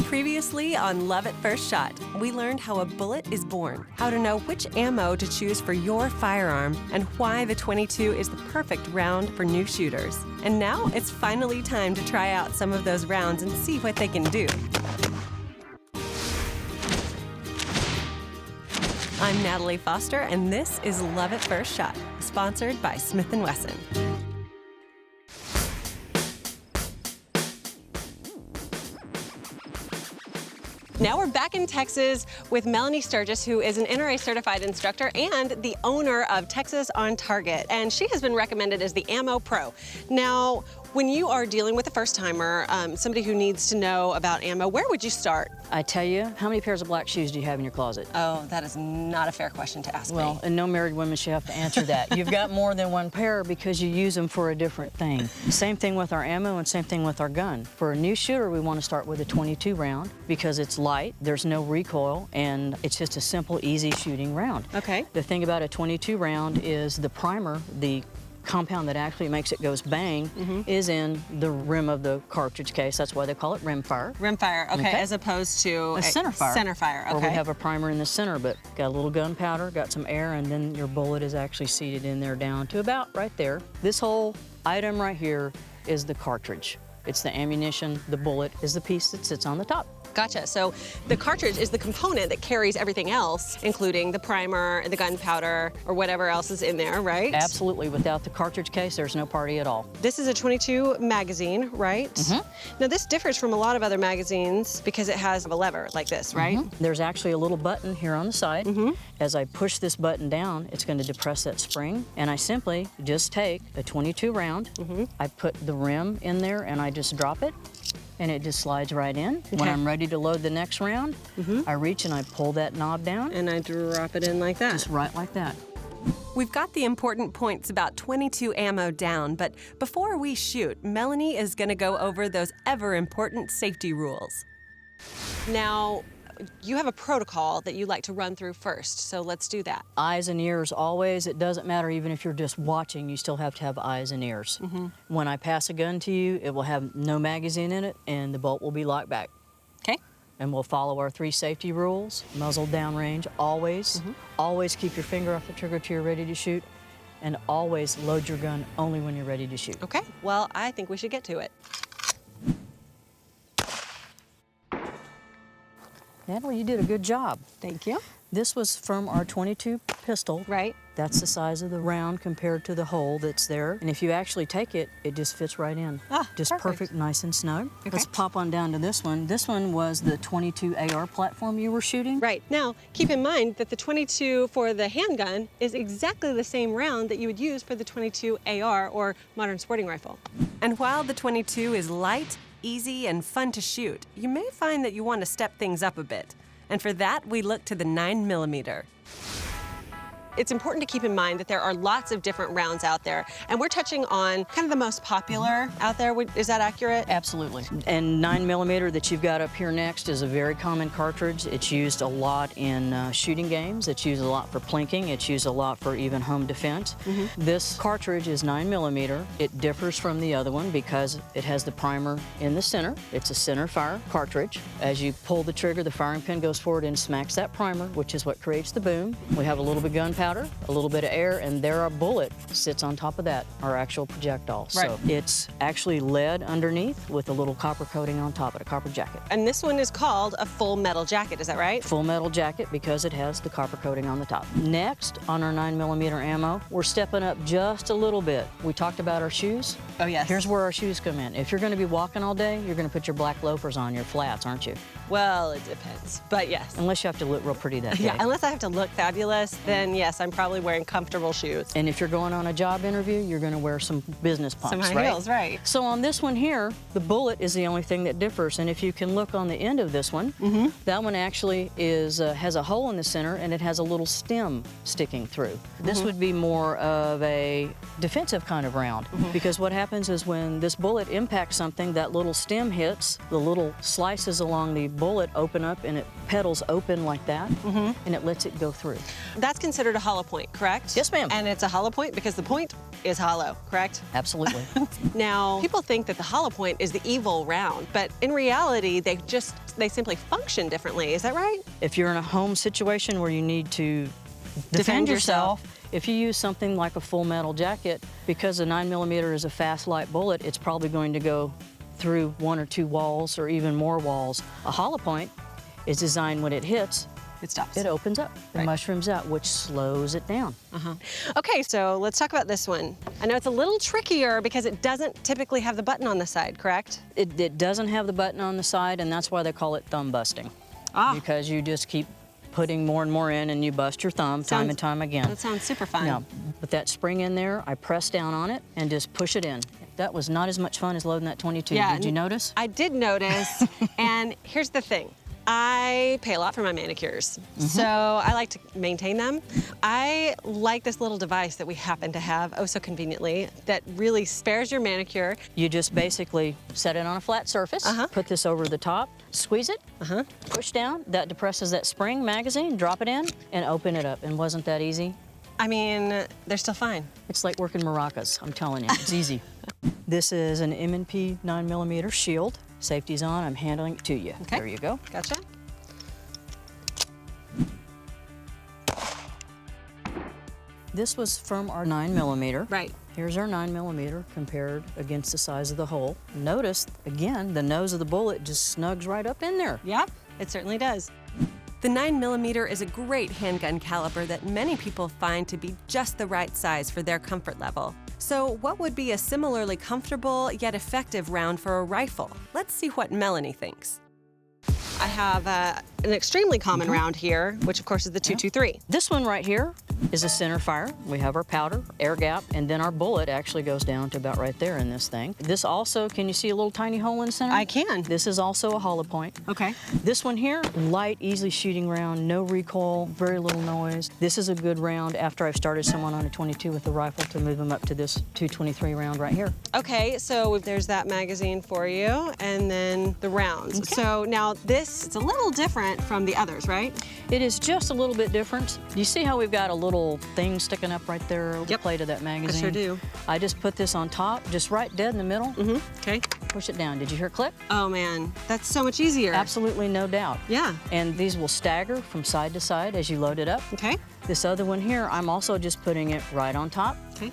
Previously on Love at First Shot, we learned how a bullet is born, how to know which ammo to choose for your firearm, and why the .22 is the perfect round for new shooters. And now it's finally time to try out some of those rounds and see what they can do. I'm Natalie Foster, and this is Love at First Shot, sponsored by Smith Wesson. Now we're back in Texas with Melanie Sturgis, who is an NRA certified instructor and the owner of Texas on Target. And she has been recommended as the Ammo Pro. Now, when you are dealing with a first-timer, somebody who needs to know about ammo, where would you start? I tell you, how many pairs of black shoes do you have in your closet? Oh, that is not a fair question to ask me. Well, and no married women should have to answer that. You've got more than one pair because you use them for a different thing. Same thing with our ammo and same thing with our gun. For a new shooter, we want to start with a .22 round because it's light, there's no recoil, and it's just a simple, easy shooting round. Okay. The thing about a .22 round is the primer, the compound that actually makes it goes bang, is in the rim of the cartridge case. That's why they call it rimfire. Rimfire, okay, as opposed to a centerfire. Centerfire, okay. Or we have a primer in the center, but got a little gunpowder, got some air, and then your bullet is actually seated in there down to about right there. This whole item right here is the cartridge. It's the ammunition. The bullet is the piece that sits on the top. Gotcha. So the cartridge is the component that carries everything else, including the primer, the gunpowder, or whatever else is in there, right? Absolutely. Without the cartridge case, there's no party at all. This is a .22 magazine, right? Now, this differs from a lot of other magazines because it has a lever like this, right? There's actually a little button here on the side. As I push this button down, it's going to depress that spring, and I simply just take a .22 round, I put the rim in there, and I just drop it, and it just slides right in. Okay. When I'm ready to load the next round, I reach and I pull that knob down. And I drop it in like that. Just right like that. We've got the important points about .22 ammo down, but before we shoot, Melanie is gonna go over those ever-important safety rules. Now, you have a protocol that you like to run through first, so let's do that. Eyes and ears always. It doesn't matter even if you're just watching, you still have to have eyes and ears. When I pass a gun to you, it will have no magazine in it and the bolt will be locked back. Okay. And we'll follow our 3 safety rules. Muzzle downrange, always. Always keep your finger off the trigger till you're ready to shoot, and always load your gun only when you're ready to shoot. Okay, well, I think we should get to it. Natalie, you did a good job. Thank you. This was from our .22 pistol. Right. That's the size of the round compared to the hole that's there. And if you actually take it, it just fits right in. Ah, just perfect, nice and snug. Okay. Let's pop on down to this one. This one was the .22 AR platform you were shooting. Right. Now, keep in mind that the .22 for the handgun is exactly the same round that you would use for the .22 AR or modern sporting rifle. And while the .22 is light, easy, and fun to shoot, you may find that you want to step things up a bit. And for that, we look to the 9mm. It's important to keep in mind that there are lots of different rounds out there, and we're touching on kind of the most popular out there. Is that accurate? Absolutely. And 9mm that you've got up here next is a very common cartridge. It's used a lot in shooting games. It's used a lot for plinking. It's used a lot for even home defense. This cartridge is 9mm. It differs from the other one because it has the primer in the center. It's a centerfire cartridge. As you pull the trigger, the firing pin goes forward and smacks that primer, which is what creates the boom. We have a little bit of gunpowder, a little bit of air, and there our bullet sits on top of that, our actual projectile. Right. So it's actually lead underneath with a little copper coating on top of it, a copper jacket. And this one is called a full metal jacket, is that right? Full metal jacket because it has the copper coating on the top. Next, on our 9mm ammo, we're stepping up just a little bit. We talked about our shoes. Oh, yes. Here's where our shoes come in. If you're going to be walking all day, you're going to put your black loafers on, your flats, aren't you? Well, it depends, but yes. Unless you have to look real pretty that day. Yeah, unless I have to look fabulous, then yes, I'm probably wearing comfortable shoes. And if you're going on a job interview, you're going to wear some business pumps, some high heels, right? So on this one here, the bullet is the only thing that differs. And if you can look on the end of this one, that one actually is has a hole in the center and it has a little stem sticking through. This would be more of a defensive kind of round because what happens is when this bullet impacts something, that little stem hits, the little slices along the bullet open up and it petals open like that, and it lets it go through. That's considered a hollow point, correct? Yes, ma'am. And it's a hollow point because the point is hollow, correct? Absolutely. Now, people think that the hollow point is the evil round, but in reality, they simply function differently. Is that right? If you're in a home situation where you need to defend yourself, if you use something like a full metal jacket, because a 9mm is a fast, light bullet, it's probably going to go through 1 or 2 walls or even more walls. A hollow point is designed when it hits, It stops. it opens up, it Right. mushrooms out, which slows it down. Okay, so let's talk about this one. I know it's a little trickier because it doesn't typically have the button on the side, correct? It doesn't have the button on the side, and that's why they call it thumb busting. Because you just keep putting more and more in, and you bust your thumb time and time again. That sounds super fun. Now, with that spring in there, I press down on it and just push it in. That was not as much fun as loading that 22. Yeah, Did you notice? I did notice, and here's the thing. I pay a lot for my manicures, so I like to maintain them. I like this little device that we happen to have, oh so conveniently, that really spares your manicure. You just basically set it on a flat surface, put this over the top, squeeze it, push down, that depresses that spring magazine, drop it in, and open it up. And wasn't that easy? I mean, they're still fine. It's like working maracas, I'm telling you, it's easy. This is an M&P 9mm shield. Safety's on, I'm handling it to you. Okay. There you go. Gotcha. This was from our 9mm. Right. Here's our 9mm compared against the size of the hole. Notice, again, the nose of the bullet just snugs right up in there. Yep, it certainly does. The 9mm is a great handgun caliber that many people find to be just the right size for their comfort level. So what would be a similarly comfortable yet effective round for a rifle? Let's see what Melanie thinks. I have an extremely common round here, which of course is the .223. This one right here is a centerfire. We have our powder, air gap, and then our bullet actually goes down to about right there in this thing. This also, can you see a little tiny hole in the center? I can. This is also a hollow point. Okay. This one here, light, easily shooting round, no recoil, very little noise. This is a good round after I've started someone on a 22 with the rifle to move them up to this .223 round right here. Okay, so there's that magazine for you, and then the rounds. Okay. So now this, it's a little different from the others, right? It is just a little bit different. You see how we've got a little thing sticking up right there, the plate of that magazine? I sure do. I just put this on top, just right dead in the middle. Okay. Push it down. Did you hear a click? Oh man, that's so much easier. Absolutely, no doubt. Yeah. And these will stagger from side to side as you load it up. Okay. This other one here, I'm also just putting it right on top. Okay.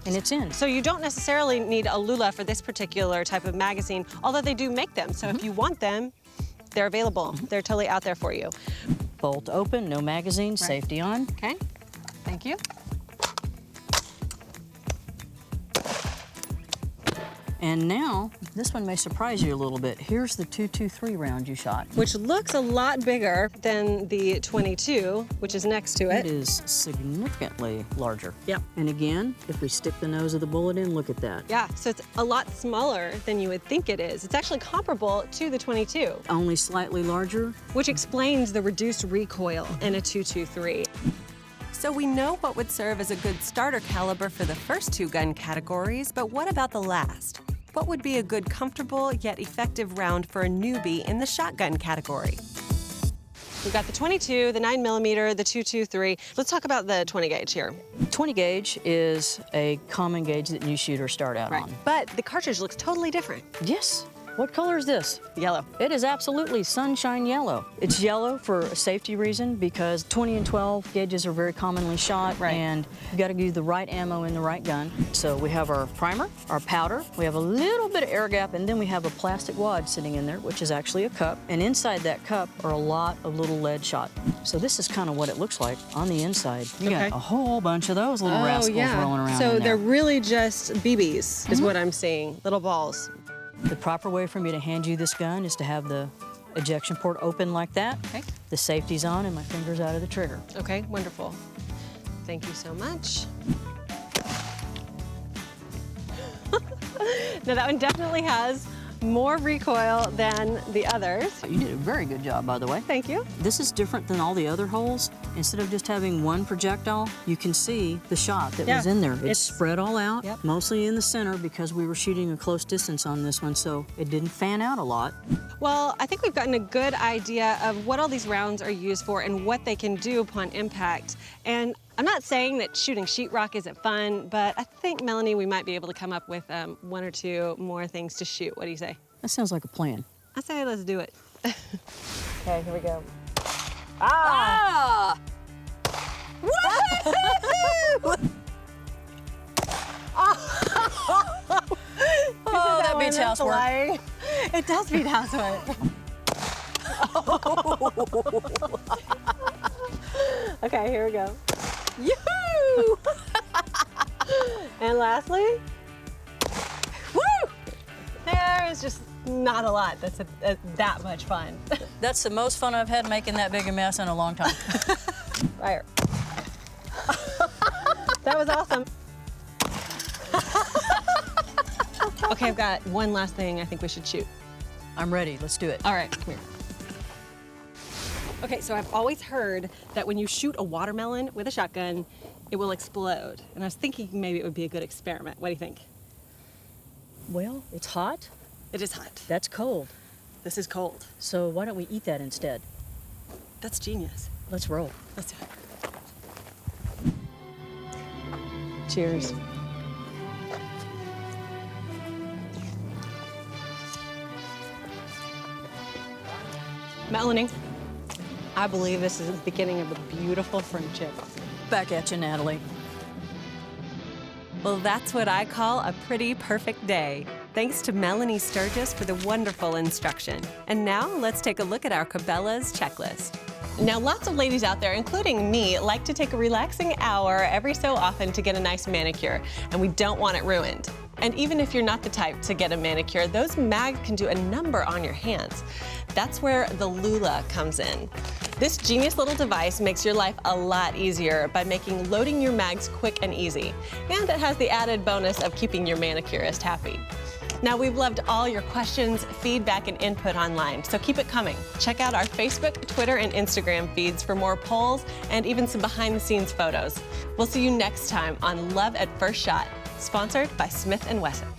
And it's in. So you don't necessarily need a Lula for this particular type of magazine, although they do make them. So if you want them, they're available. They're totally out there for you. Bolt open, no magazine, safety on. Okay, thank you. And now, this one may surprise you a little bit. Here's the .223 round you shot. Which looks a lot bigger than the 22, which is next to It it. is significantly larger. Yep. And again, if we stick the nose of the bullet in, look at that. Yeah, so it's a lot smaller than you would think it is. It's actually comparable to the 22, Only slightly larger. which explains the reduced recoil in a 223. So we know what would serve as a good starter caliber for the first 2 gun categories, but what about the last? What would be a good, comfortable, yet effective round for a newbie in the shotgun category? We've got the 22, the 9mm, the 223. Let's talk about the 20 gauge here. 20 gauge is a common gauge that new shooters start out on. But the cartridge looks totally different. Yes. What color is this? Yellow. It is absolutely sunshine yellow. It's yellow for a safety reason because 20 and 12 gauges are very commonly shot, and you got to use the right ammo in the right gun. So we have our primer, our powder, we have a little bit of air gap, and then we have a plastic wad sitting in there, which is actually a cup. And inside that cup are a lot of little lead shot. So this is kind of what it looks like on the inside. You got a whole bunch of those little rascals rolling around So in they're there. really just BBs, is what I'm seeing, little balls. The proper way for me to hand you this gun is to have the ejection port open like that. Okay. The safety's on and my finger's out of the trigger. Okay, wonderful. Thank you so much. Now that one definitely has more recoil than the others. You did a very good job, by the way. Thank you. This is different than all the other holes. Instead of just having one projectile, you can see the shot that was in there. It's spread all out, mostly in the center because we were shooting a close distance on this one, so it didn't fan out a lot. Well, I think we've gotten a good idea of what all these rounds are used for and what they can do upon impact. And I'm not saying that shooting sheetrock isn't fun, but I think, Melanie, we might be able to come up with 1 or 2 more things to shoot. What do you say? That sounds like a plan. I say let's do it. Okay, here we go. Ah! Oh, that beats housework. It does beat housework. Okay, here we go. Yoo-hoo! And lastly, Woo! there is just not a lot that's that much fun. That's the most fun I've had making that big a mess in a long time. Fire. That was awesome. Okay, I've got one last thing I think we should shoot. I'm ready. Let's do it. All right, come here. Okay, so I've always heard that when you shoot a watermelon with a shotgun, it will explode. And I was thinking maybe it would be a good experiment. What do you think? Well, it's hot. It is hot. That's cold. This is cold. So why don't we eat that instead? That's genius. Let's roll. Let's do it. Cheers. Melanie, I believe this is the beginning of a beautiful friendship. Back at you, Natalie. Well, that's what I call a pretty perfect day. Thanks to Melanie Sturgis for the wonderful instruction. And now let's take a look at our Cabela's checklist. Now, lots of ladies out there, including me, like to take a relaxing hour every so often to get a nice manicure, and we don't want it ruined. And even if you're not the type to get a manicure, those mags can do a number on your hands. That's where the Lula comes in. This genius little device makes your life a lot easier by making loading your mags quick and easy. And it has the added bonus of keeping your manicurist happy. Now, we've loved all your questions, feedback, and input online, so keep it coming. Check out our Facebook, Twitter, and Instagram feeds for more polls and even some behind-the-scenes photos. We'll see you next time on Love at First Shot, sponsored by Smith Wesson.